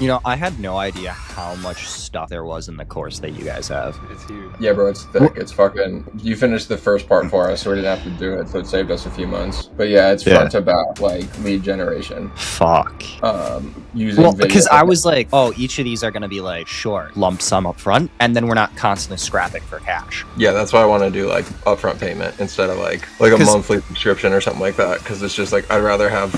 You know, I had no idea how much stuff there was in the course that you guys have. It's huge. Yeah, bro, it's thick. It's fucking. You finished the first part for us, so we didn't have to do it. So it saved us a few months. But yeah, it's Yeah. front to back, like lead generation, Fuck. Well, using video. because I was like, oh, each of these are going to be like short lump sum up front, and then we're not constantly scrapping for cash. Yeah, that's why I want to do like upfront payment instead of like a 'Cause- monthly subscription or something like that. Because it's just like I'd rather have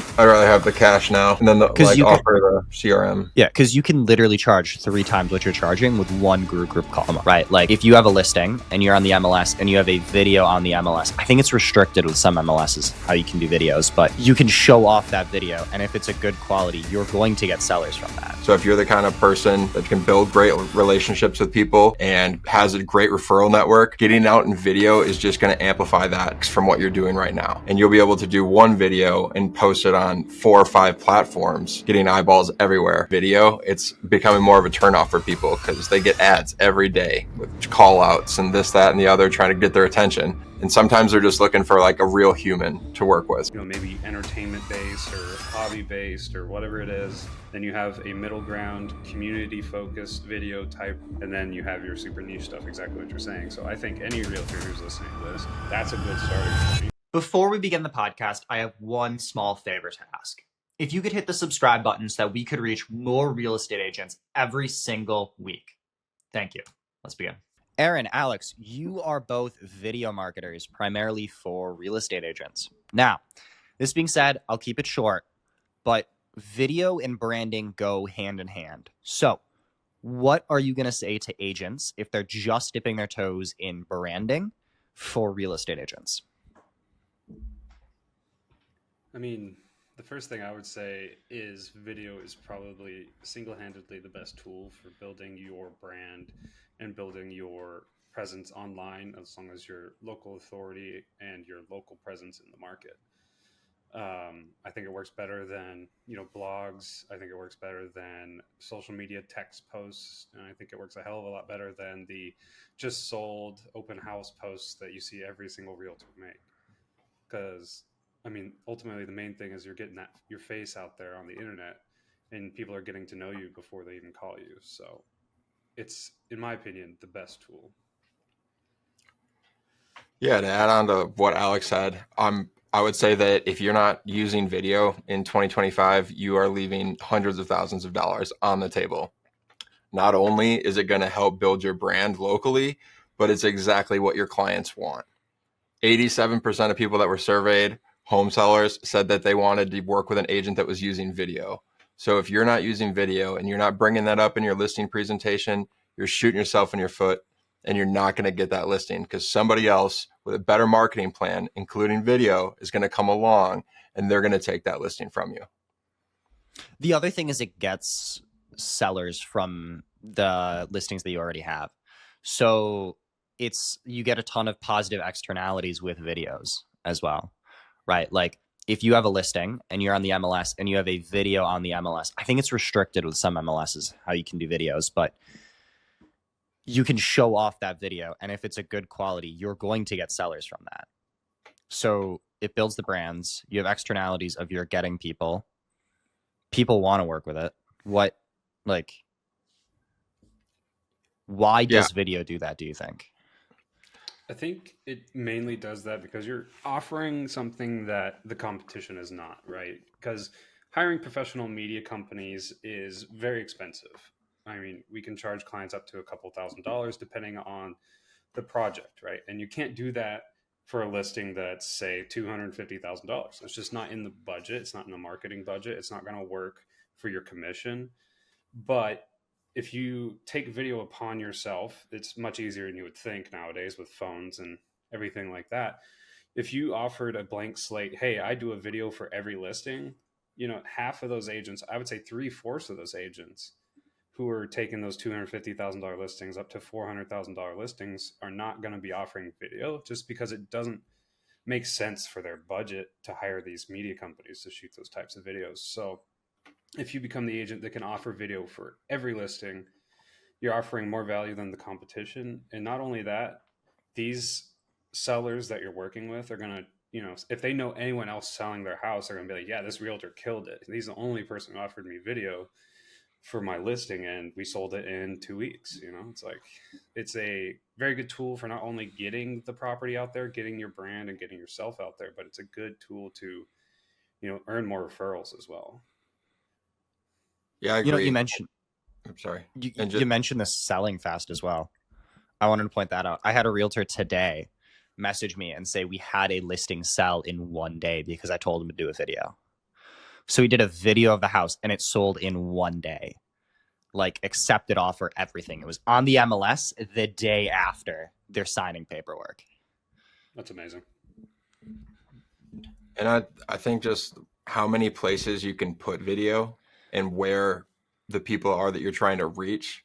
the cash now and then you can, offer the CRM. yeah, because you can literally charge 3 times what you're charging with one group call, right? Like if you have a listing and you're on the MLS and you have a video on the MLS, I think it's restricted with some MLSs how you can do videos, but you can show off that video, and if it's a good quality, you're going to get sellers from that. So if you're the kind of person that can build great relationships with people and has a great referral network, getting out in video is just going to amplify that from what you're doing right now. And you'll be able to do one video and post it on 4 or 5 platforms, getting eyeballs everywhere. Video, it's becoming more of a turnoff for people because they get ads every day with call outs and this, that, and the other trying to get their attention. And sometimes they're just looking for like a real human to work with. You know, maybe entertainment based or hobby based or whatever it is. Then you have a middle ground, community focused video type, and then you have your super niche stuff, exactly what you're saying. So I think any realtor who's listening to this, that's a good starting point. Before we begin the podcast, I have one small favor to ask. If you could hit the subscribe button so that we could reach more real estate agents every single week. Thank you. Let's begin. Arran, Alex, you are both video marketers primarily for real estate agents. Now, this being said, I'll keep it short, but video and branding go hand in hand. So, what are you going to say to agents if they're just dipping their toes in branding for real estate agents? I mean, the first thing I would say is video is probably single-handedly the best tool for building your brand and building your presence online, as long as your local authority and your local presence in the market. I think it works better than blogs. I think it works better than social media text posts, and I think it works a hell of a lot better than the just sold open house posts that you see every single realtor make. Because I mean, ultimately, the main thing is you're getting your face out there on the internet, and people are getting to know you before they even call you. So, it's, in my opinion, the best tool. Yeah, to add on to what Alex said, I would say that if you're not using video in 2025, you are leaving hundreds of thousands of dollars on the table. Not only is it going to help build your brand locally, but it's exactly what your clients want. 87% of people that were surveyed, home sellers, said that they wanted to work with an agent that was using video. So if you're not using video and you're not bringing that up in your listing presentation, you're shooting yourself in your foot, and you're not going to get that listing because somebody else with a better marketing plan, including video, is going to come along and they're going to take that listing from you. The other thing is it gets sellers from the listings that you already have. So you get a ton of positive externalities with videos as well, right? Like if you have a listing and you're on the MLS and you have a video on the MLS, I think it's restricted with some MLSs how you can do videos, but you can show off that video, and if it's a good quality, you're going to get sellers from that. So it builds the brands. You have externalities of you're getting people. People want to work with it. Why does video do that, do you think? I think it mainly does that because you're offering something that the competition is not, right? Because hiring professional media companies is very expensive. I mean, we can charge clients up to a couple $1,000s depending on the project, right? And you can't do that for a listing that's, say, $250,000. It's just not in the budget. It's not in the marketing budget. It's not going to work for your commission. But if you take video upon yourself, it's much easier than you would think nowadays with phones and everything like that. If you offered a blank slate, hey, I do a video for every listing, half of those agents, I would say 3/4 of those agents who are taking those $250,000 listings up to $400,000 listings are not going to be offering video just because it doesn't make sense for their budget to hire these media companies to shoot those types of videos. So if you become the agent that can offer video for every listing, you're offering more value than the competition. And not only that, these sellers that you're working with are going to, if they know anyone else selling their house, they're going to be like, yeah, this realtor killed it. He's the only person who offered me video. for my listing, and we sold it in 2 weeks. It's like, it's a very good tool for not only getting the property out there, getting your brand and getting yourself out there, but it's a good tool to, earn more referrals as well. Yeah, I You know, you agree. mentioned I'm sorry. you, And you just, mentioned this selling fast as well. I wanted to point that out. I had a realtor today message me and say we had a listing sell in 1 day because I told him to do a video. So he did a video of the house and it sold in 1 day. Like accepted offer, everything. It was on the MLS the day after they're signing paperwork. That's amazing. and I think just how many places you can put video and where the people are that you're trying to reach.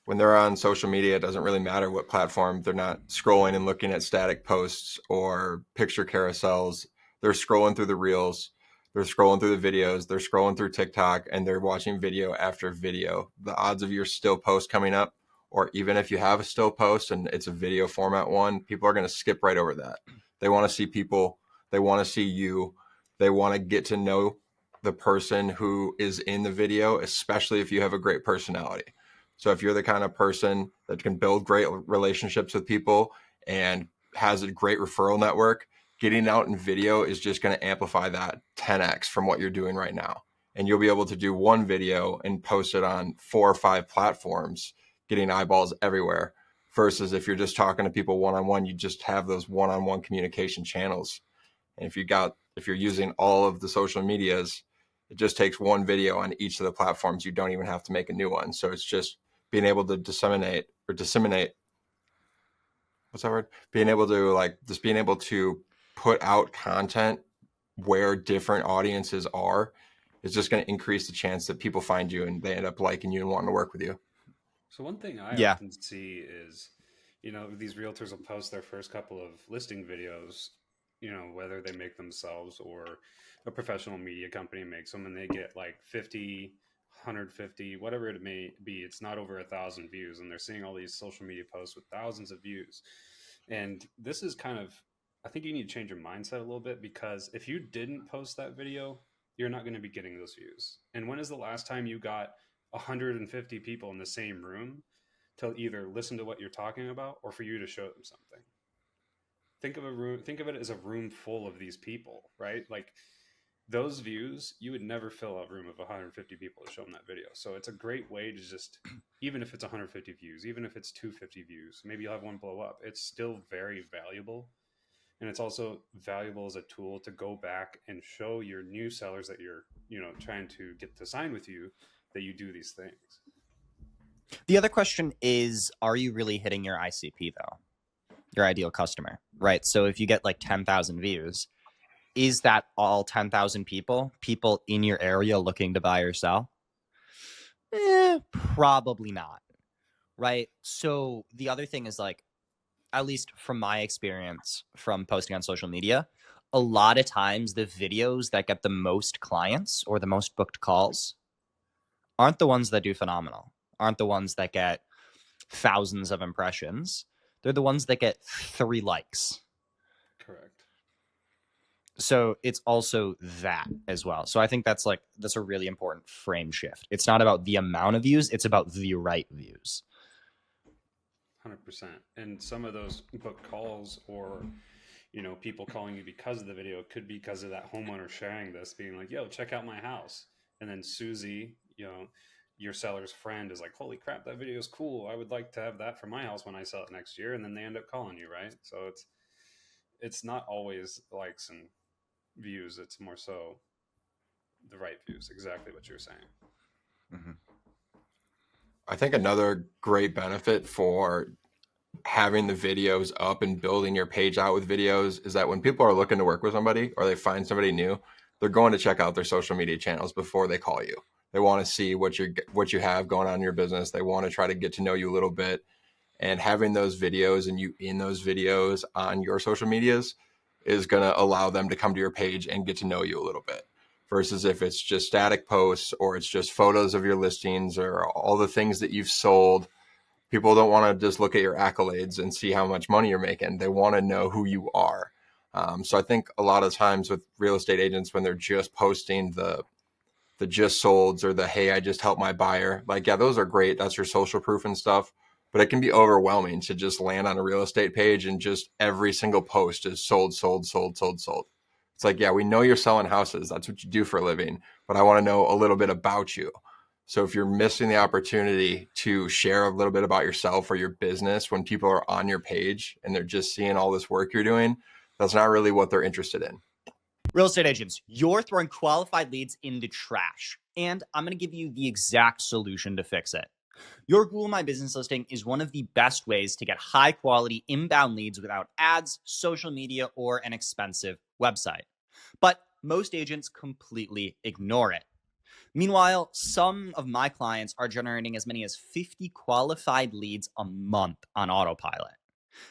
When they're on social media, it doesn't really matter what platform. They're not scrolling and looking at static posts or picture carousels. They're scrolling through the reels. They're scrolling through the videos. They're scrolling through TikTok, and they're watching video after video. The odds of your still post coming up, or even if you have a still post and it's a video format one, people are going to skip right over that. They want to see people. They want to see you. They want to get to know the person who is in the video, especially if you have a great personality. So if you're the kind of person that can build great relationships with people and has a great referral network, getting out in video is just going to amplify that 10x from what you're doing right now. And you'll be able to do one video and post it on 4 or 5 platforms, getting eyeballs everywhere. Versus if you're just talking to people one-on-one, you just have those one-on-one communication channels. And if you're using all of the social medias, it just takes one video on each of the platforms. You don't even have to make a new one. So it's just being able to disseminate, what's that word? Being able to being able to put out content where different audiences are is just going to increase the chance that people find you and they end up liking you and wanting to work with you. So one thing I Yeah. often see is, these realtors will post their first couple of listing videos, whether they make themselves or a professional media company makes them, and they get like 50, 150, whatever it may be. It's not over 1,000 views, and they're seeing all these social media posts with thousands of views. And this is kind of, I think you need to change your mindset a little bit, because if you didn't post that video, you're not going to be getting those views. And when is the last time you got 150 people in the same room to either listen to what you're talking about or for you to show them something? Think of it as a room full of these people, right? Like, those views, you would never fill a room of 150 people to show them that video. So it's a great way to just, even if it's 150 views, even if it's 250 views, maybe you'll have one blow up, it's still very valuable. And it's also valuable as a tool to go back and show your new sellers that you're, trying to get to sign with you, that you do these things. The other question is, are you really hitting your ICP though? Your ideal customer, right? So if you get like 10,000 views, is that all 10,000 people in your area looking to buy or sell? Probably not, right? So the other thing is, like, at least from my experience from posting on social media, a lot of times the videos that get the most clients or the most booked calls aren't the ones that do phenomenal, aren't the ones that get thousands of impressions. They're the ones that get 3 likes. Correct. So it's also that as well. So I think that's a really important frame shift. It's not about the amount of views, it's about the right views. 100%. And some of those book calls, or people calling you because of the video, could be because of that homeowner sharing this, being like, yo, check out my house. And then Susie, your seller's friend, is like, holy crap, that video is cool, I would like to have that for my house when I sell it next year. And then they end up calling you, right? So it's not always likes and views, it's more so the right views, exactly what you're saying. Mm-hmm. I think another great benefit for having the videos up and building your page out with videos is that when people are looking to work with somebody or they find somebody new, they're going to check out their social media channels before they call you. They want to see what you have going on in your business. They want to try to get to know you a little bit, and having those videos and you in those videos on your social medias is going to allow them to come to your page and get to know you a little bit. Versus if it's just static posts or it's just photos of your listings or all the things that you've sold, people don't want to just look at your accolades and see how much money you're making. They want to know who you are. So I think a lot of times with real estate agents, when they're just posting the the just solds or the, hey, I just helped my buyer. Like, yeah, those are great. That's your social proof and stuff. But it can be overwhelming to just land on a real estate page and just every single post is sold, sold, sold, sold, sold. It's like, yeah, we know you're selling houses. That's what you do for a living. But I want to know a little bit about you. So if you're missing the opportunity to share a little bit about yourself or your business when people are on your page and they're just seeing all this work you're doing, that's not really what they're interested in. Real estate agents, you're throwing qualified leads into trash, and I'm going to give you the exact solution to fix it. Your Google My Business listing is one of the best ways to get high quality inbound leads without ads, social media, or an expensive website. But most agents completely ignore it. Meanwhile, some of my clients are generating as many as 50 qualified leads a month on autopilot.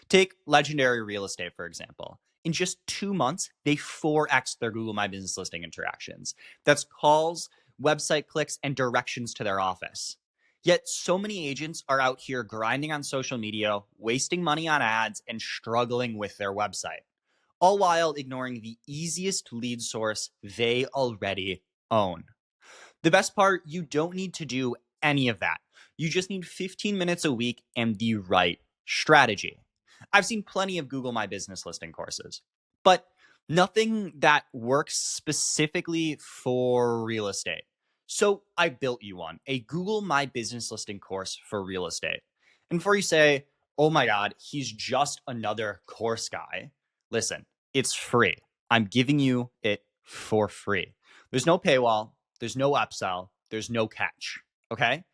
Take Legendary Real Estate, for example. In just 2 months, they 4x their Google My Business listing interactions. That's calls, website clicks, and directions to their office. Yet so many agents are out here grinding on social media, wasting money on ads, and struggling with their website, all while ignoring the easiest lead source they already own. The best part, you don't need to do any of that. You just need 15 minutes a week and the right strategy. I've seen plenty of Google My Business listing courses, but nothing that works specifically for real estate. So I built you one, a Google My Business listing course for real estate. And before you say, oh my God, he's just another course guy, listen, it's free. I'm giving you it for free. There's no paywall. There's no upsell. There's no catch. Okay?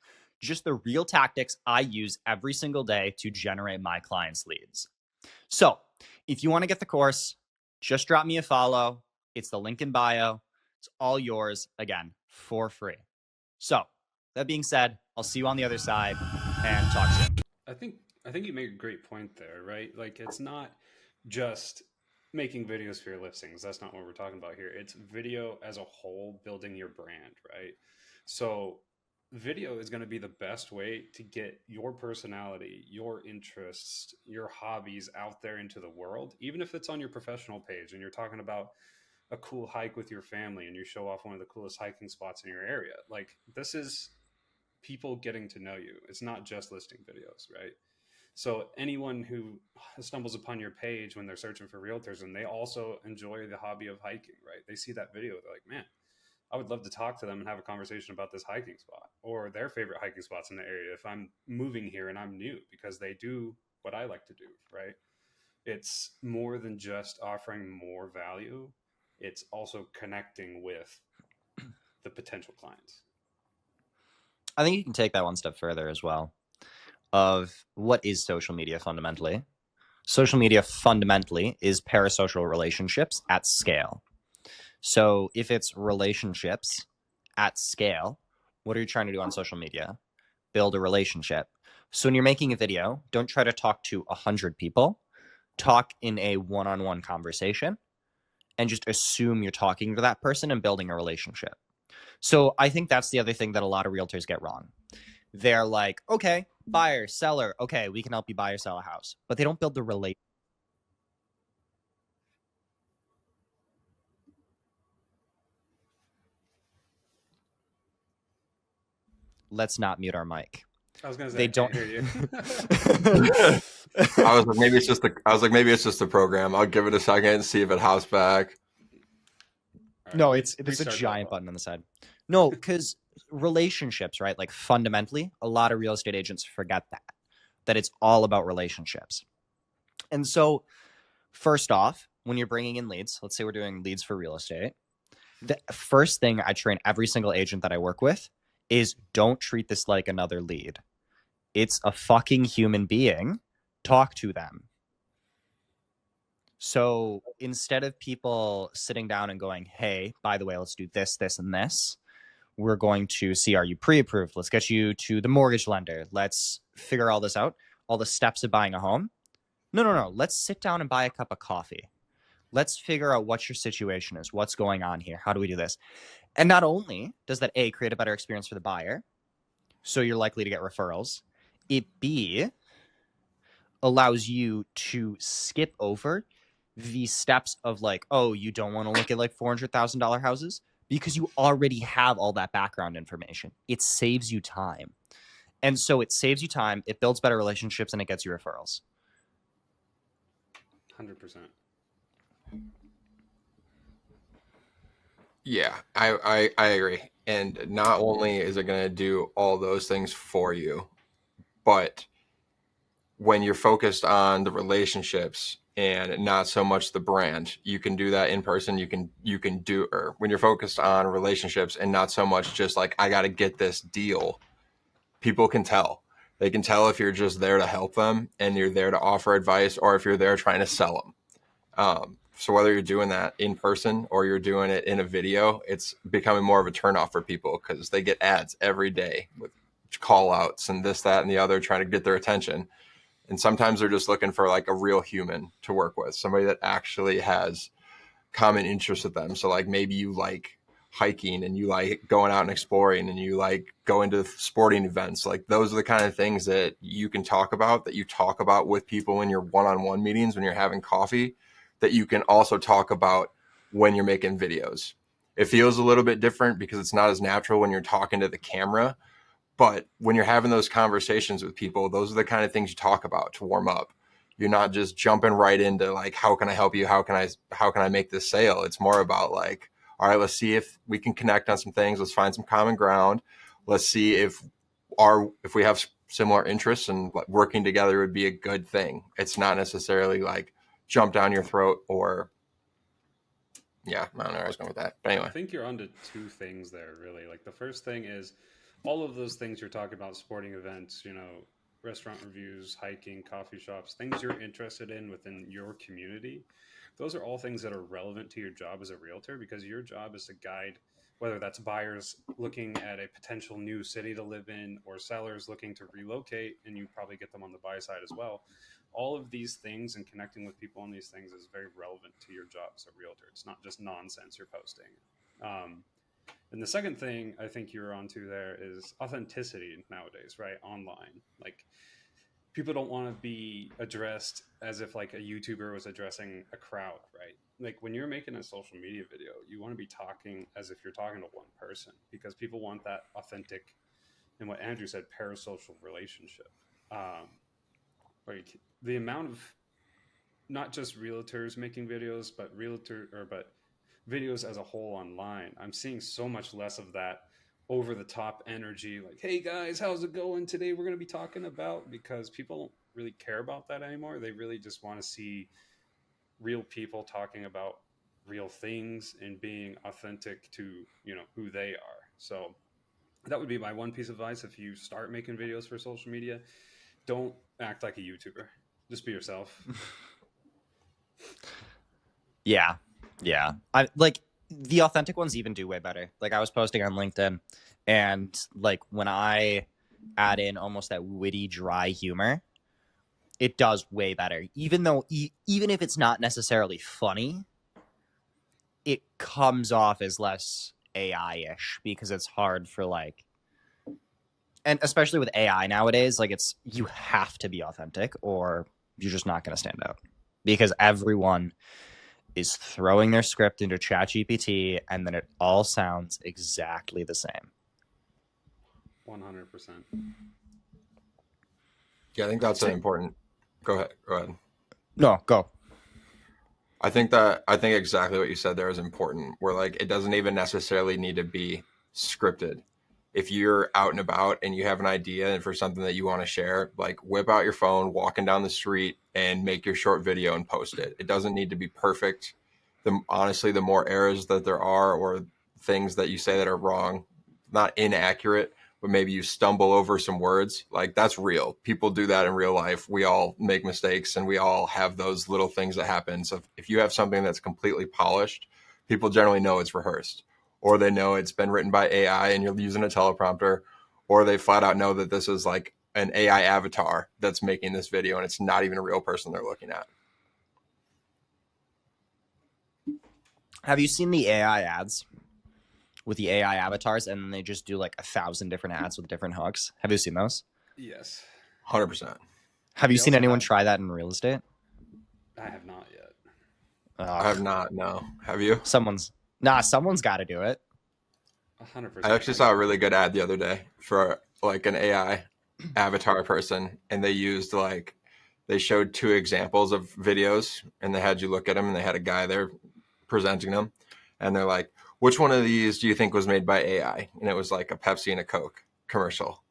Just the real tactics I use every single day to generate my clients' leads. So if you want to get the course, just drop me a follow. It's the link in bio. It's all yours, again, for free. So that being said, I'll see you on the other side and talk soon. I think I think you make a great point there, right? Like it's not just making videos for your listings. That's not what we're talking about here. It's video as a whole, building your brand, right? So video is going to be the best way to get your personality, your interests, your hobbies out there into the world, even if it's on your professional page and you're talking about a cool hike with your family and you show off one of the coolest hiking spots in your area. Like this is people getting to know you. It's not just listing videos, right? So anyone who stumbles upon your page when they're searching for realtors and they also enjoy the hobby of hiking, right? They see that video, they're like, man, I would love to talk to them and have a conversation about this hiking spot or their favorite hiking spots in the area if I'm moving here and I'm new, because they do what I like to do, right? It's more than just offering more value. It's also connecting with the potential clients. I think you can take that one step further as well. Of what is social media fundamentally? Social media fundamentally is parasocial relationships at scale. So if it's relationships at scale, what are you trying to do on social media? Build a relationship. So when you're making a video, don't try to talk to 100 people. Talk in a one-on-one conversation and just assume you're talking to that person and building a relationship. So I think that's the other thing that a lot of realtors get wrong. They're like, okay, buyer, seller, okay, we can help you buy or sell a house, but they don't build the relationship. Let's not mute our mic. I was gonna say They I don't can't hear you. I was like, maybe it's just the program. I'll give it a second and see if it hops back. All right, No, it's a restart that giant button on the side. No, because relationships, right? Like fundamentally, a lot of real estate agents forget that it's all about relationships. And so, first off, when you're bringing in leads, let's say we're doing leads for real estate, the first thing I train every single agent that I work with is don't treat this like another lead. It's a fucking human being. Talk to them. So instead of people sitting down and going, hey, by the way, let's do this, this, and this, we're going to see, are you pre-approved? Let's get you to the mortgage lender. Let's figure all this out, all the steps of buying a home. No. Let's sit down and buy a cup of coffee. Let's figure out what your situation is. What's going on here? How do we do this? And not only does that A, create a better experience for the buyer, so you're likely to get referrals, it B, allows you to skip over the steps of like, oh, you don't want to look at like $400,000 houses because you already have all that background information. It saves you time. And so it saves you time, it builds better relationships, and it gets you referrals. 100%. Yeah, I agree. And not only is it going to do all those things for you, but when you're focused on the relationships and not so much the brand, you can do that in person. You can do, or when you're focused on relationships and not so much just like, I got to get this deal, people can tell. They can tell if you're just there to help them and you're there to offer advice, or if you're there trying to sell them. So whether you're doing that in person or you're doing it in a video, it's becoming more of a turnoff for people because they get ads every day with call outs and this, that, and the other, trying to get their attention. And sometimes they're just looking for like a real human to work with, somebody that actually has common interests with them. So like maybe you like hiking and you like going out and exploring and you like going to sporting events. Like those are the kind of things that you can talk about, that you talk about with people in your one-on-one meetings when you're having coffee, that you can also talk about when you're making videos. It feels a little bit different because it's not as natural when you're talking to the camera. But when you're having those conversations with people, those are the kind of things you talk about to warm up. You're not just jumping right into like, how can I help you? How can I make this sale? It's more about like, all right, let's see if we can connect on some things. Let's find some common ground. Let's see if we have similar interests, and working together would be a good thing. It's not necessarily like jump down your throat or, yeah, I don't know where I was going with that. But anyway. I think you're onto two things there, really. Like the first thing is all of those things you're talking about, sporting events, restaurant reviews, hiking, coffee shops, things you're interested in within your community. Those are all things that are relevant to your job as a realtor, because your job is to guide, whether that's buyers looking at a potential new city to live in or sellers looking to relocate, and you probably get them on the buy side as well. All of these things and connecting with people on these things is very relevant to your job as a realtor. It's not just nonsense you're posting. And the second thing I think you're onto there is authenticity nowadays, right? Online. Like people don't want to be addressed as if like a YouTuber was addressing a crowd, right? Like when you're making a social media video, you want to be talking as if you're talking to one person, because people want that authentic, and what Andrew said, parasocial relationship. Like the amount of not just realtors making videos, but videos as a whole online, I'm seeing so much less of that over the top energy, like, hey guys, how's it going today, we're going to be talking about, because people don't really care about that anymore. They really just want to see real people talking about real things and being authentic to who they are. So that would be my one piece of advice. If you start making videos for social media, don't act like a YouTuber, just be yourself. Yeah. I like the authentic ones even do way better. Like I was posting on LinkedIn, and like when I add in almost that witty, dry humor, it does way better. Even though even if it's not necessarily funny, it comes off as less AI-ish, because it's hard for like, and especially with AI nowadays, like you have to be authentic or you're just not going to stand out, because everyone is throwing their script into ChatGPT and then it all sounds exactly the same. 100%. Yeah, I think that's an important. Go ahead. No, go. I think exactly what you said there is important. Where like it doesn't even necessarily need to be scripted. If you're out and about and you have an idea and for something that you want to share, like whip out your phone, walking down the street, and make your short video and post it. It doesn't need to be perfect. Honestly, the more errors that there are, or things that you say that are wrong, not inaccurate, but maybe you stumble over some words, like that's real. People do that in real life. We all make mistakes and we all have those little things that happen. So if you have something that's completely polished, people generally know it's rehearsed, or they know it's been written by AI and you're using a teleprompter, or they flat out know that this is like an AI avatar that's making this video and it's not even a real person they're looking at. Have you seen the AI ads with the AI avatars, and then they just do like 1,000 different ads with different hooks? Have you seen those? Yes. 100%. Have you seen anyone try that in real estate? I have not yet. I have not. No. Have you? Someone's got to do it. I 100%. actually saw a really good ad the other day for like an AI avatar person, and they used like they showed two examples of videos, and they had you look at them, and they had a guy there presenting them, and they're like, "Which one of these do you think was made by AI?" And it was like a Pepsi and a Coke commercial,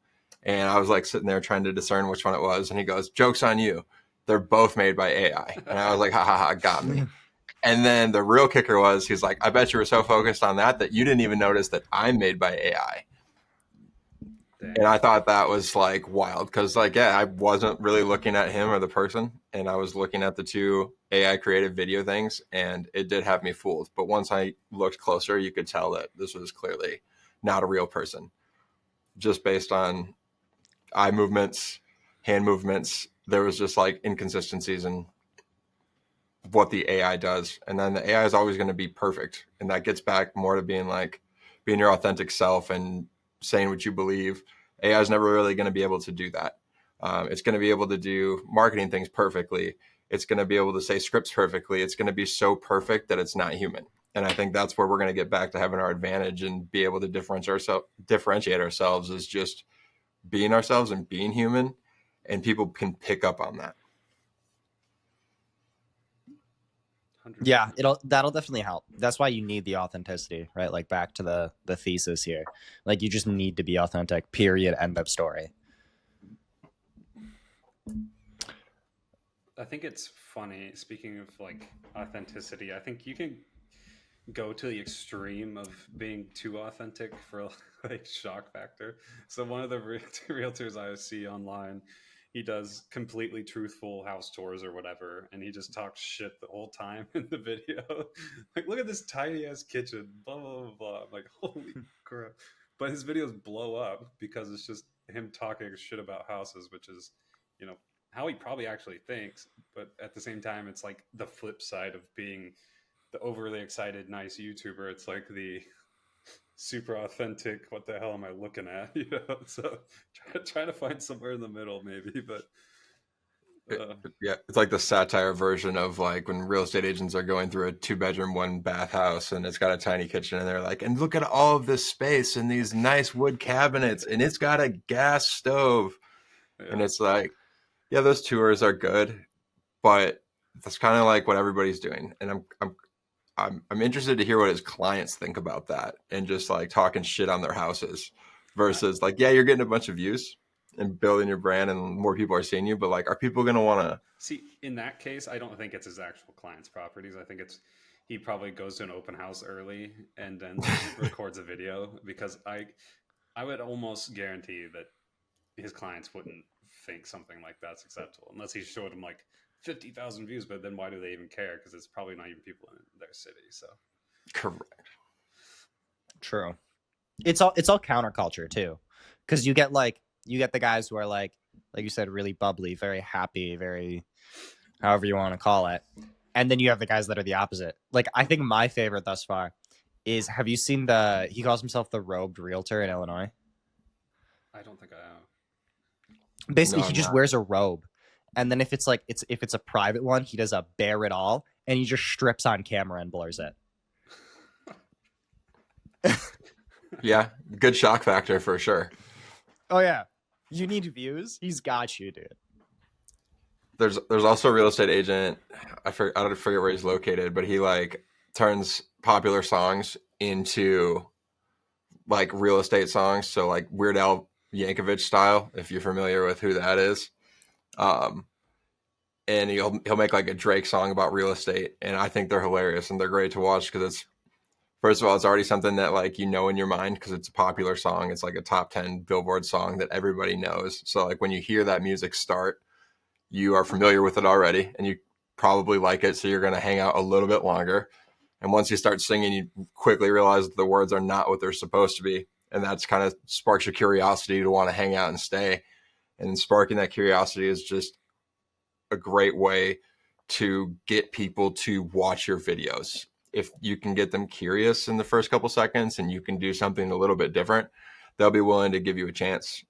and I was like sitting there trying to discern which one it was, and he goes, "Joke's on you, they're both made by AI," and I was like, "Ha ha ha, got me." And then the real kicker was, he's like, "I bet you were so focused on that that you didn't even notice that I'm made by AI." And Dang. I thought that was like wild because, like, yeah, I wasn't really looking at him or the person, and I was looking at the two AI created video things, and it did have me fooled. But once I looked closer, you could tell that this was clearly not a real person, just based on eye movements, hand movements. There was just like inconsistencies in what the AI does. And then the AI is always going to be perfect. And that gets back more to being like being your authentic self and saying what you believe. AI is never really going to be able to do that. It's going to be able to do marketing things perfectly. It's going to be able to say scripts perfectly. It's going to be so perfect that it's not human. And I think that's where we're going to get back to having our advantage and be able to differentiate ourselves is just being ourselves and being human. And people can pick up on that. Yeah, 100%. that'll definitely help. That's why you need the authenticity, right? Like back to the thesis here. Like you just need to be authentic. Period. End of story. I think it's funny, speaking of like authenticity, I think you can go to the extreme of being too authentic for like shock factor. So one of the realtors I see online, he does completely truthful house tours or whatever, and he just talks shit the whole time in the video. Like, look at this tiny ass kitchen, blah blah blah blah. I'm like, holy crap! But his videos blow up because it's just him talking shit about houses, which is, you know, how he probably actually thinks. But at the same time, it's like the flip side of being the overly excited, nice YouTuber. It's like the super authentic. What the hell am I looking at? You know, so try to find somewhere in the middle, maybe. But uh, Yeah, it's like the satire version of like when real estate agents are going through a 2 bedroom, 1 bath house and it's got a tiny kitchen and they're like, and look at all of this space and these nice wood cabinets and it's got a gas stove. And yeah, it's like, yeah, those tours are good, but that's kind of like what everybody's doing. And I'm interested to hear what his clients think about that and just like talking shit on their houses I, versus like, yeah, you're getting a bunch of views and building your brand and more people are seeing you, but like, are people going to want to? see, in that case, I don't think it's his actual client's properties. I think it's he probably goes to an open house early and then just records a video because I would almost guarantee that his clients wouldn't think something like that's acceptable unless he showed them like 50,000 views. But then why do they even care? Because it's probably not even people in their city. So Correct. True. It's all counterculture too, because you get the guys who are like you said, really bubbly, very happy, very however you want to call it, and then you have the guys that are the opposite. Like I think my favorite thus far is, have you seen the he calls himself the robed realtor in Illinois? I don't think I am. Basically No, he I'm just not. wears a robe, and then if it's a private one, he does a bare it all, and he just strips on camera and blurs it. Yeah, good shock factor for sure. Oh yeah, you need views, he's got you, dude. There's also a real estate agent. I don't forget where he's located, but he like turns popular songs into like real estate songs. So like Weird Al Yankovic style, if you're familiar with who that is. Um, and he'll make like a Drake song about real estate, and I think they're hilarious and they're great to watch because it's first of all it's already something that like you know in your mind because it's a popular song. It's like a top 10 Billboard song that everybody knows. So like when you hear that music start, you are familiar with it already and you probably like it. So you're going to hang out a little bit longer. And once you start singing, you quickly realize that the words are not what they're supposed to be. And that's kind of sparks your curiosity to want to hang out and stay. And sparking that curiosity is just a great way to get people to watch your videos. If you can get them curious in the first couple seconds and you can do something a little bit different, they'll be willing to give you a chance.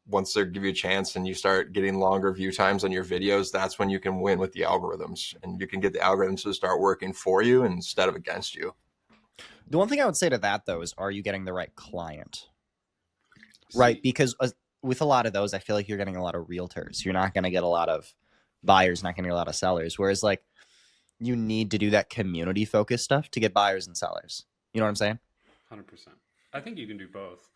Once they give you a chance and you start getting longer view times on your videos, that's when you can win with the algorithms and you can get the algorithms to start working for you instead of against you. The one thing I would say to that though is, are you getting the right client? Right, See, because with a lot of those, I feel like you're getting a lot of realtors. You're not going to get a lot of buyers, not going to get a lot of sellers. Whereas like you need to do that community focused stuff to get buyers and sellers. You know what I'm saying? 100%. I think you can do both.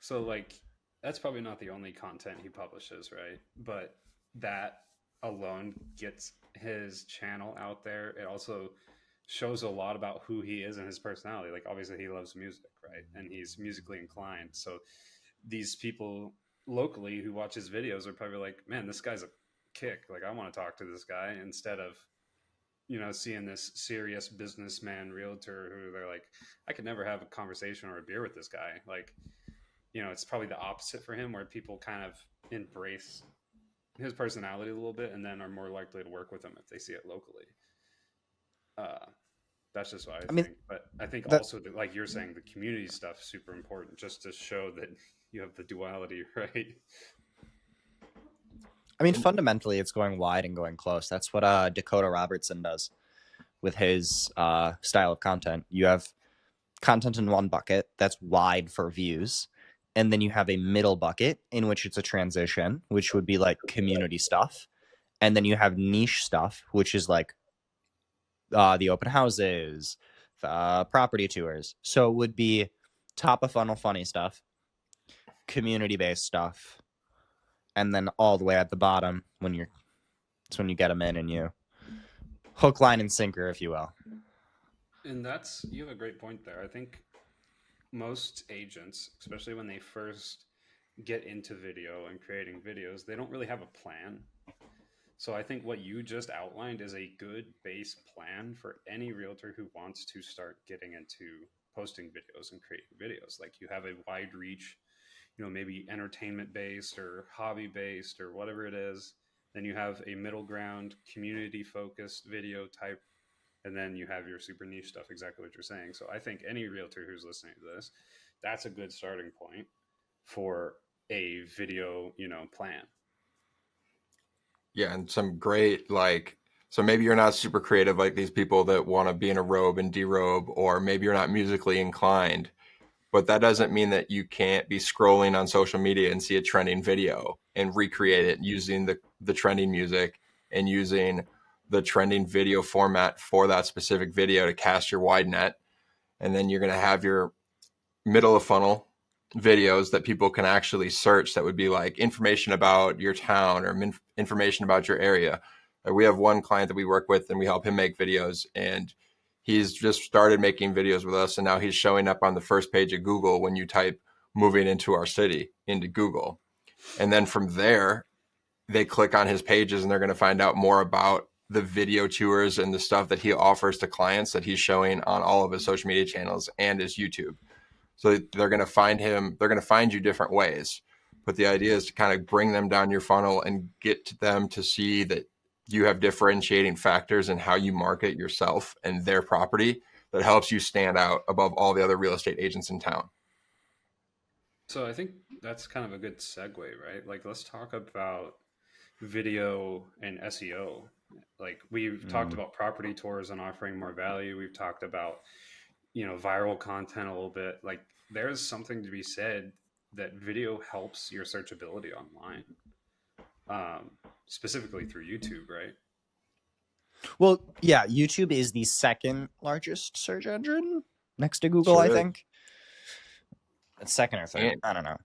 So, like, that's probably not the only content he publishes, right? But that alone gets his channel out there. It also shows a lot about who he is and his personality. Like, obviously, he loves music, right? And he's musically inclined. So, these people locally who watch his videos are probably like, man, this guy's a kick. Like, I want to talk to this guy instead of seeing this serious businessman realtor who they're like, I could never have a conversation or a beer with this guy. Like, it's probably the opposite for him, where people kind of embrace his personality a little bit and then are more likely to work with him if they see it locally. Uh, that's just what I I mean, think. But I think that also that, like you're saying, the community stuff super important just to show that you have the duality, right? fundamentally, it's going wide and going close. That's what Dakota Robertson does with his style of content. You have content in one bucket that's wide for views, and then you have a middle bucket in which it's a transition, which would be like community stuff, and then you have niche stuff, which is like the open houses, property tours. So it would be top of funnel funny stuff, community based stuff, and then all the way at the bottom it's when you get them in and you hook, line, and sinker, if you will. And you have a great point there. I think most agents, especially when they first get into video and creating videos, they don't really have a plan. So I think what you just outlined is a good base plan for any realtor who wants to start getting into posting videos and creating videos. Like, you have a wide reach, maybe entertainment based or hobby based or whatever it is. Then you have a middle ground, community focused video type, and then you have your super niche stuff, exactly what you're saying. So I think any realtor who's listening to this, that's a good starting point for a video, plan. Yeah, and some great so maybe you're not super creative like these people that want to be in a robe and derobe, or maybe you're not musically inclined, but that doesn't mean that you can't be scrolling on social media and see a trending video and recreate it using the trending music and using the trending video format for that specific video to cast your wide net. And then you're going to have your middle of funnel videos that people can actually search, that would be like information about your town or information about your area. We have one client that we work with and we help him make videos, and he's just started making videos with us, and now he's showing up on the first page of Google when you type moving into our city into Google. And then from there, they click on his pages and they're going to find out more about the video tours and the stuff that he offers to clients that he's showing on all of his social media channels and his YouTube. So they're going to find him, they're going to find you different ways. But the idea is to kind of bring them down your funnel and get them to see that you have differentiating factors in how you market yourself and their property that helps you stand out above all the other real estate agents in town. So I think that's kind of a good segue, right? Like, let's talk about video and SEO. Like, we've talked about property tours and offering more value. We've talked about, viral content a little bit. Like, there's something to be said that video helps your searchability online, specifically through YouTube, right? Well, yeah, YouTube is the second largest search engine next to Google, Sure I is. think. It's second or third. And I don't know.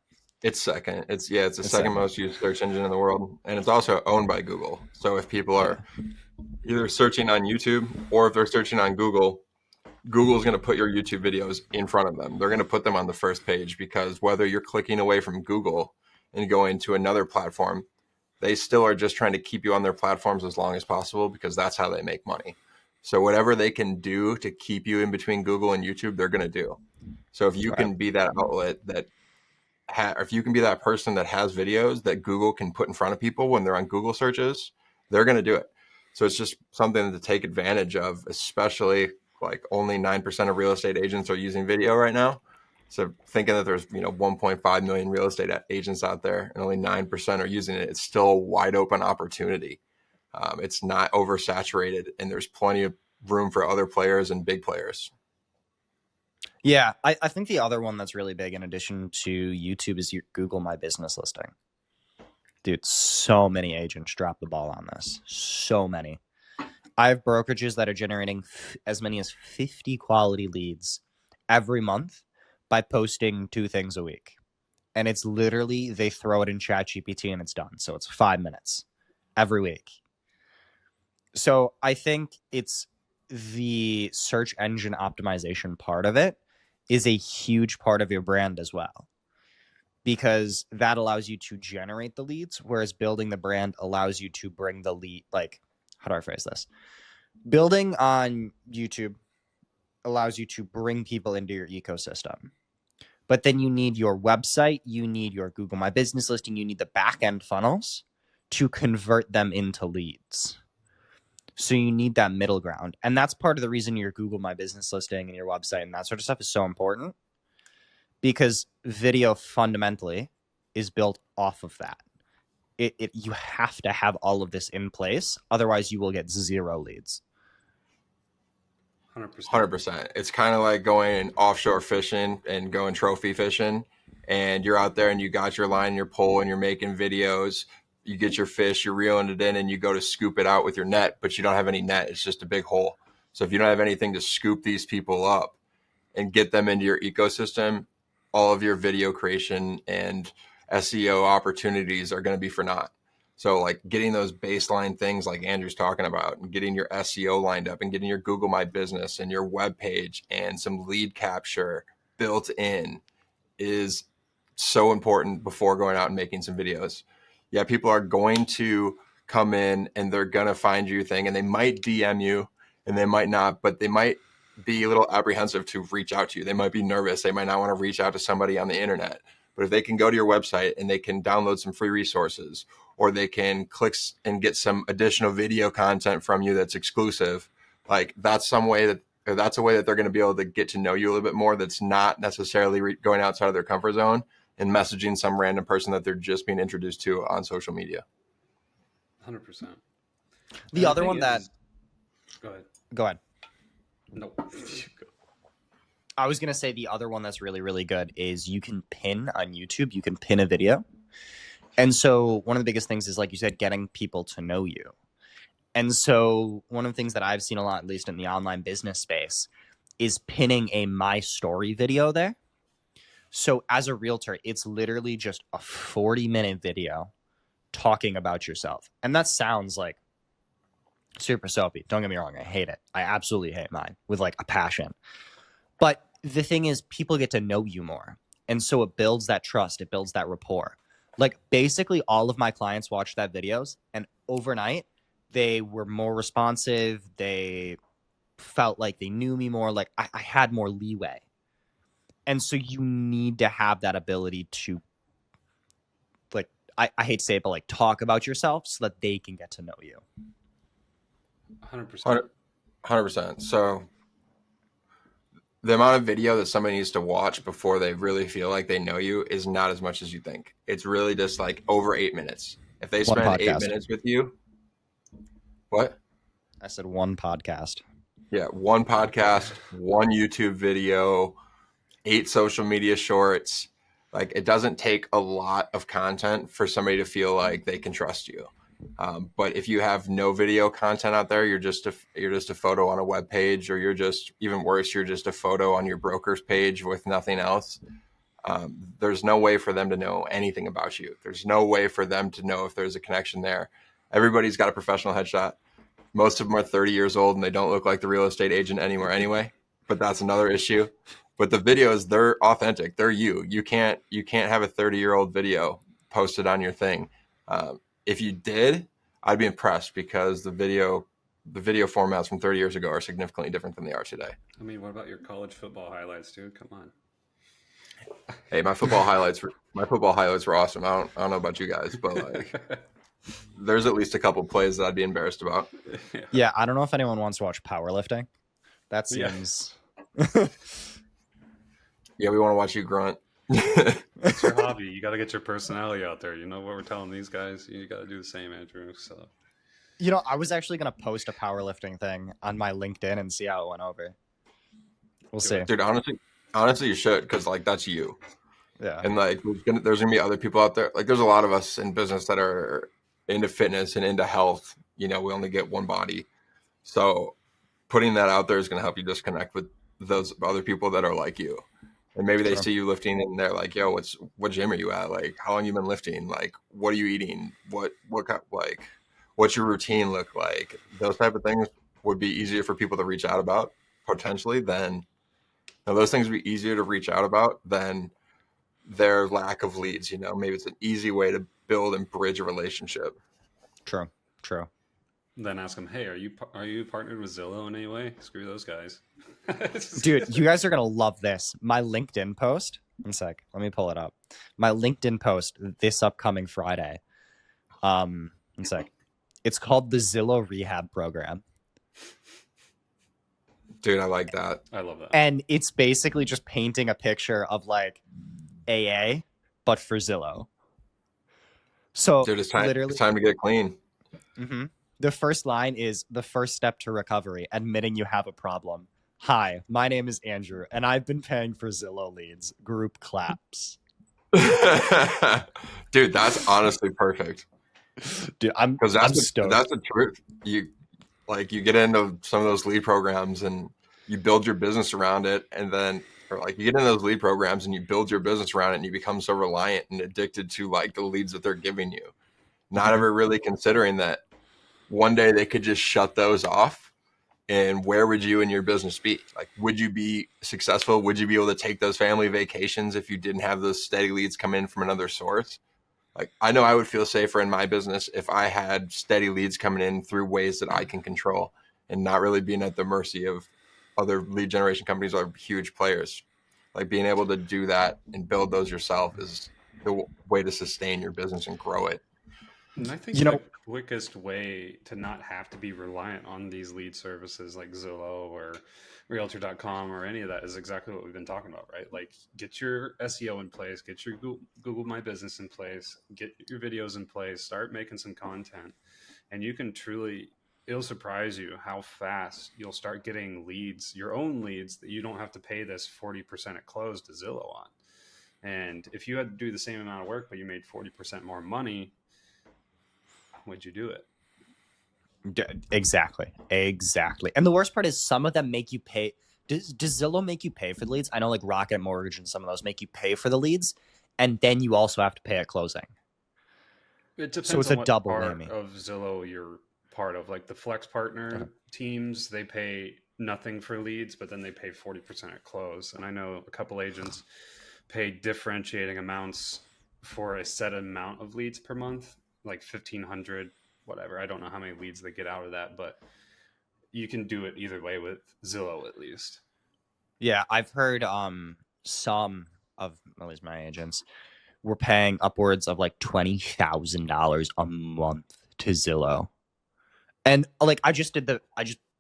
it's second. It's the It's second second. most used search engine in the world. And it's also owned by Google. So if people are either searching on YouTube or if they're searching on Google, Google's going to put your YouTube videos in front of them. They're going to put them on the first page, because whether you're clicking away from Google and going to another platform, they still are just trying to keep you on their platforms as long as possible, because that's how they make money. So whatever they can do to keep you in between Google and YouTube, they're going to do. So if you Right. can be that outlet that or if you can be that person that has videos that Google can put in front of people when they're on Google searches, they're going to do it. So it's just something to take advantage of, especially like only 9% of real estate agents are using video right now. So thinking that there's 1.5 million real estate agents out there and only 9% are using it, it's still a wide open opportunity. It's not oversaturated, and there's plenty of room for other players and big players. Yeah, I think the other one that's really big in addition to YouTube is your Google My Business listing. Dude, so many agents drop the ball on this. So many. I have brokerages that are generating as many as 50 quality leads every month by posting 2 things a week. And it's literally, they throw it in ChatGPT and it's done. So it's 5 minutes every week. So I think it's the search engine optimization part of it is a huge part of your brand as well, because that allows you to generate the leads, whereas building the brand allows you to bring the lead. Like, how do I phrase this? Building on YouTube allows you to bring people into your ecosystem. But then you need your website, you need your Google My Business listing, you need the back end funnels to convert them into leads. So you need that middle ground. And that's part of the reason your Google My Business listing and your website and that sort of stuff is so important, because video fundamentally is built off of that. You have to have all of this in place. Otherwise, you will get 0 leads. 100%. 100%. It's kind of like going offshore fishing and going trophy fishing, and you're out there and you got your line, your pole, and you're making videos. You get your fish, you're reeling it in, and you go to scoop it out with your net, but you don't have any net. It's just a big hole. So if you don't have anything to scoop these people up and get them into your ecosystem, all of your video creation and SEO opportunities are going to be for naught. So like getting those baseline things like Andrew's talking about, and getting your SEO lined up and getting your Google My Business and your web page and some lead capture built in is so important before going out and making some videos. Yeah, people are going to come in and they're going to find your thing, and they might DM you and they might not, but they might be a little apprehensive to reach out to you. They might be nervous. They might not want to reach out to somebody on the internet. But if they can go to your website and they can download some free resources, or they can click and get some additional video content from you that's exclusive, like that's some way that, or that's a way that they're going to be able to get to know you a little bit more. That's not necessarily going outside of their comfort zone and messaging some random person that they're just being introduced to on social media. 100%. The other one that... Go ahead. Go ahead. Nope. I was going to say the other one that's really, really good is you can pin on YouTube. You can pin a video. And so one of the biggest things is, like you said, getting people to know you. And so one of the things that I've seen a lot, at least in the online business space, is pinning a My Story video there. So as a realtor, it's literally just a 40-minute video talking about yourself. And that sounds like super soapy. Don't get me wrong. I hate it. I absolutely hate mine with like a passion. But the thing is, people get to know you more. And so it builds that trust. It builds that rapport. Like basically all of my clients watched that videos, and overnight they were more responsive. They felt like they knew me more. Like I had more leeway. And so you need to have that ability to, like, I hate to say it, but like talk about yourself so that they can get to know you. 100%. 100%. So the amount of video that somebody needs to watch before they really feel like they know you is not as much as you think. It's really just like over 8 minutes. If they spend 8 minutes with you, what? I said one podcast. Yeah, one podcast, one YouTube video, 8 social media shorts. Like it doesn't take a lot of content for somebody to feel like they can trust you. But if you have no video content out there, you're just a photo on a web page, or you're just, even worse, you're just a photo on your broker's page with nothing else. There's no way for them to know anything about you. There's no way for them to know if there's a connection there. Everybody's got a professional headshot. Most of them are 30 years old and they don't look like the real estate agent anymore anyway, but that's another issue. But the videos, they're authentic. They're you. You can't have a 30-year-old video posted on your thing. If you did, I'd be impressed, because the video formats from 30 years ago are significantly different than they are today. I mean, what about your college football highlights, dude? Come on. Hey, my football highlights were awesome. I don't know about you guys, but like there's at least a couple plays that I'd be embarrassed about. Yeah, I don't know if anyone wants to watch powerlifting. That seems... Yeah, we want to watch you grunt. It's your hobby. You got to get your personality out there. You know what we're telling these guys? You got to do the same, Andrew. So, you know, I was actually going to post a powerlifting thing on my LinkedIn and see how it went over. We'll see. Dude, honestly, Honestly, you should, because like that's you. Yeah. And like there's gonna be other people out there. Like there's a lot of us in business that are into fitness and into health. You know, we only get one body. So putting that out there is gonna help you just connect with those other people that are like you. And maybe they True. see you lifting and they're like, yo, what gym are you at? Like how long you been lifting? Like what are you eating? Like what's your routine look like? Those type of things would be easier for people to reach out about potentially than now those things would be easier to reach out about than their lack of leads. You know, maybe it's an easy way to build and bridge a relationship. True. True. Then ask them, hey, are you partnered with Zillow in any way? Screw those guys. Dude, you guys are going to love this. My LinkedIn post, one sec, let me pull it up. My LinkedIn post this upcoming Friday. One sec. It's called the Zillow Rehab Program. Dude, I like that. I love that. And it's basically just painting a picture of like AA, but for Zillow. So Dude, it's literally, time to get clean. the first line is the first step to recovery, admitting you have a problem. Hi, my name is Andrew, and I've been paying for Zillow leads. Group claps. Dude, that's honestly perfect. Dude, I'm stoked. That's the truth. You get into some of those lead programs and you build your business around it, and then or like you get into those lead programs and you build your business around it and you become so reliant and addicted to like the leads that they're giving you, not ever really considering that one day they could just shut those off. And where would you and your business be? Like, would you be successful? Would you be able to take those family vacations if you didn't have those steady leads come in from another source? Like, I know I would feel safer in my business if I had steady leads coming in through ways that I can control and not really being at the mercy of other lead generation companies are huge players. Like being able to do that and build those yourself is the way to sustain your business and grow it. And I think You the know, quickest way to not have to be reliant on these lead services like Zillow or Realtor.com or any of that is exactly what we've been talking about, right? Like get your SEO in place, get your Google My Business in place, get your videos in place, start making some content, and you can truly, it'll surprise you how fast you'll start getting leads, your own leads that you don't have to pay this 40% at close to Zillow on. And if you had to do the same amount of work, but you made 40% more money, would you do it? exactly. And the worst part is some of them make you pay. Does Zillow make you pay for the leads? I know like Rocket Mortgage and some of those make you pay for the leads, and then you also have to pay at closing. It So depends it's on a what double part whammy. of Zillow you're part of. Like the Flex Partner teams, they pay nothing for leads, but then they pay 40% at close. And I know a couple agents pay differentiating amounts for a set amount of leads per month, like 1,500, whatever. I don't know how many leads they get out of that, but you can do it either way with Zillow at least. Yeah, I've heard some of at least my agents were paying upwards of like $20,000 a month to Zillow. And like I just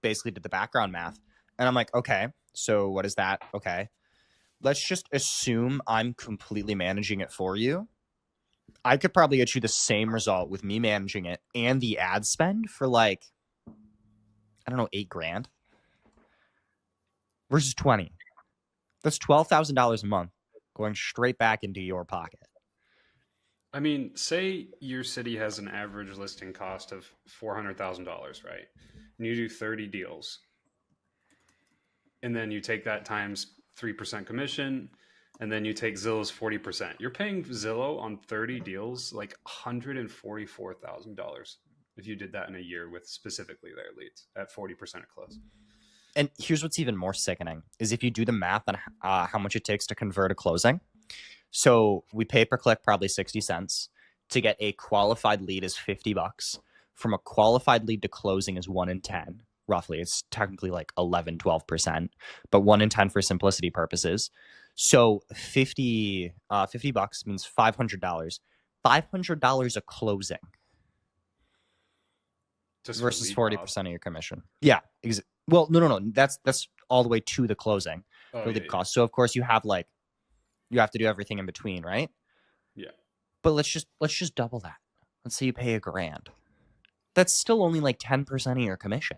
basically did the background math. And I'm like, okay, so what is that? Okay. Let's just assume I'm completely managing it for you. I could probably get you the same result with me managing it and the ad spend for like, I don't know, $8,000 versus 20. That's $12,000 a month going straight back into your pocket. I mean, say your city has an average listing cost of $400,000, right? And you do 30 deals. And then you take that times 3% commission, and then you take Zillow's 40%. You're paying Zillow on 30 deals like $144,000 if you did that in a year with specifically their leads at 40% at close. And here's what's even more sickening is if you do the math on how much it takes to convert a closing. So we pay per click probably 60 cents. To get a qualified lead is $50. From a qualified lead to closing is 1 in 10. Roughly, it's technically like 11, 12%, but 1 in 10 for simplicity purposes. So $50 means $500. $500 a closing Just versus for lead 40% cost. of your commission. Yeah. Well, no. That's all the way to the closing Oh, for yeah, lead cost. So of course you have to do everything in between, right? yeah. But let's just double that. Let's say you pay $1,000. That's still only like 10% of your commission.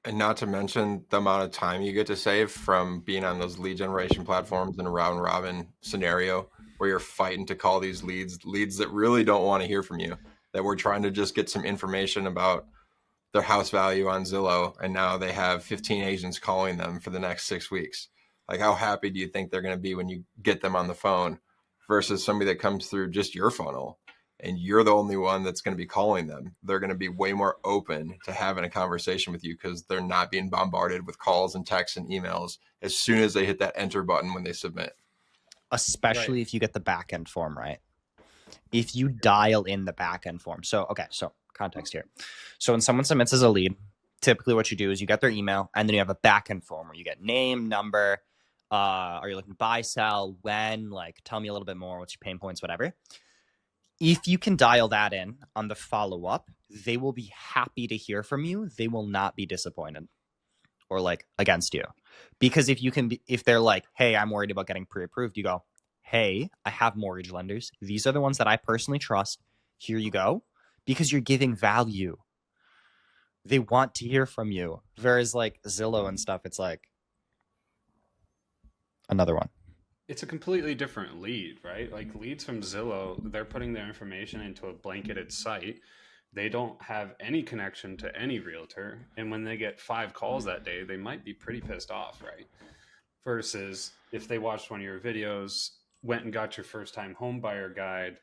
And not to mention the amount of time you get to save from being on those lead generation platforms in a round robin scenario where you're fighting to call these leads that really don't want to hear from you, that we're trying to just get some information about their house value on Zillow, and now they have 15 agents calling them for the next 6 weeks. Like, how happy do you think they're going to be when you get them on the phone versus somebody that comes through just your funnel and you're the only one that's going to be calling them? They're going to be way more open to having a conversation with you because they're not being bombarded with calls and texts and emails as soon as they hit that enter button when they submit. Especially Right. if you get the back end form right. If you dial in the back end form. So, okay, so context here. So when someone submits as a lead, typically what you do is you get their email and then you have a back end form where you get name, number, are you looking to buy, sell, when, like tell me a little bit more, what's your pain points, whatever. If you can dial that in on the follow-up, they will be happy to hear from you. They will not be disappointed or like against you. Because if you can be, if they're like, hey, I'm worried about getting pre-approved, you go, hey, I have mortgage lenders. These are the ones that I personally trust. Here you go. Because you're giving value. They want to hear from you. Whereas like Zillow and stuff, it's like another one. It's a completely different lead, right? Like leads from Zillow, they're putting their information into a blanketed site. They don't have any connection to any realtor. And when they get 5 calls that day, they might be pretty pissed off, right? Versus if they watched one of your videos, went and got your first time home buyer guide,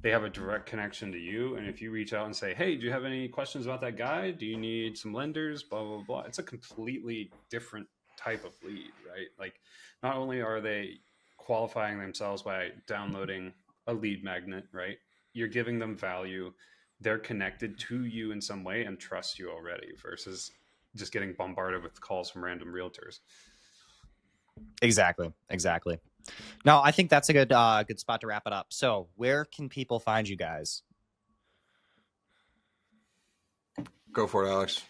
they have a direct connection to you. And if you reach out and say, hey, do you have any questions about that guide? Do you need some lenders? Blah, blah, blah. It's a completely different type of lead, right? Like not only are they qualifying themselves by downloading a lead magnet, right? You're giving them value. They're connected to you in some way and trust you already versus just getting bombarded with calls from random realtors. Exactly. No, I think that's a good spot to wrap it up. So where can people find you guys? Go for it, Alex.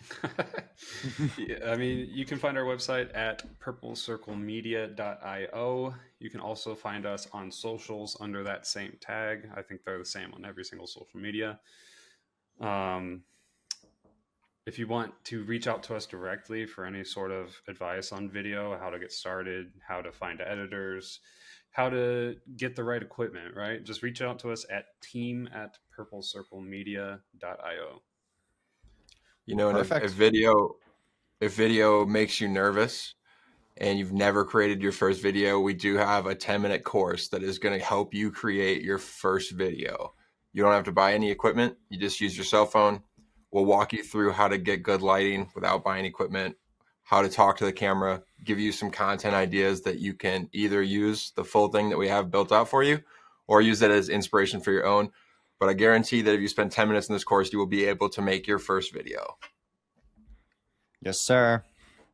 Yeah, I mean, you can find our website at purplecirclemedia.io. You can also find us on socials under that same tag. I think they're the same on every single social media. If you want to reach out to us directly for any sort of advice on video, how to get started, how to find editors, how to get the right equipment, right? Just reach out to us at team@purplecirclemedia.io. You know, and Perfect. if video makes you nervous and you've never created your first video, we do have a 10-minute course that is going to help you create your first video. You don't have to buy any equipment. You just use your cell phone. We'll walk you through how to get good lighting without buying equipment, how to talk to the camera, give you some content ideas that you can either use the full thing that we have built out for you or use it as inspiration for your own. But I guarantee that if you spend 10 minutes in this course, you will be able to make your first video. Yes, sir.